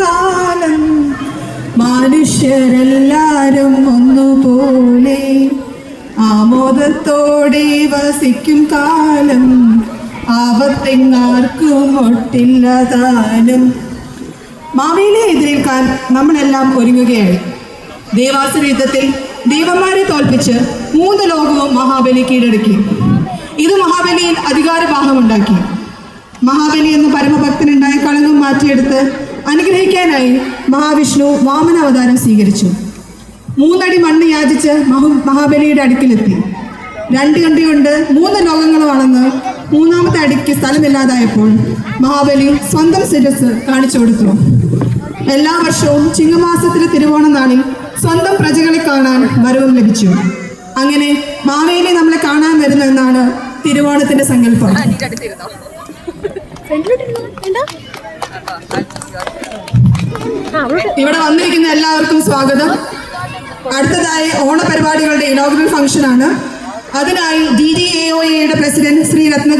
കാലം മനുഷ്യരെല്ലാരും ഒന്നുപോലെ ആമോദത്തോടെ വസിക്കും കാലം ആപത്തെങ്ങാർക്കും ഒട്ടില്ലതാനും. മാവേലിയെ എതിരേൽക്കാൻ നമ്മളെല്ലാം ഒരുങ്ങുകയായി. ദേവാസുര യുദ്ധത്തിൽ ദേവന്മാരെ തോൽപ്പിച്ച് 3 ലോകവും മഹാബലി കീഴടക്കി. ഇത് മഹാബലിയിൽ അധികാരഭാഗമുണ്ടാക്കി. മഹാബലി എന്ന പരമഭക്തനുണ്ടായ കളങ്കം മാറ്റിയെടുത്ത് അനുഗ്രഹിക്കാനായി മഹാവിഷ്ണു വാമനാവതാരം സ്വീകരിച്ചു. 3 അടി മണ്ണ് യാചിച്ച് മഹാബലിയുടെ അടുക്കിലെത്തി. 2 കണ്ടി കൊണ്ട് 3 ലോകങ്ങളുമാണെന്ന് 3ാമത്തെ അടിക്ക് സ്ഥലമില്ലാതായപ്പോൾ മഹാബലി സ്വന്തം ശിരസ് കാണിച്ചു കൊടുത്തു. എല്ലാ വർഷവും ചിങ്ങമാസത്തിലെ തിരുവോണ നാളിൽ സ്വന്തം പ്രജകളെ കാണാൻ വരവും ലഭിച്ചു. അങ്ങനെ മാവേലി നമ്മളെ കാണാൻ വരുന്നു എന്നാണ് തിരുവോണത്തിന്റെ സങ്കല്പം. ഇവിടെ വന്നിരിക്കുന്ന എല്ലാവർക്കും സ്വാഗതം. അടുത്തതായി ഓണപരിപാടികളുടെ ഇനോഗ്രൽ ഫംഗ്ഷൻ ആണ്. അതിനായി DGAOA പ്രസിഡന്റ് ശ്രീ രത്നകുമാർ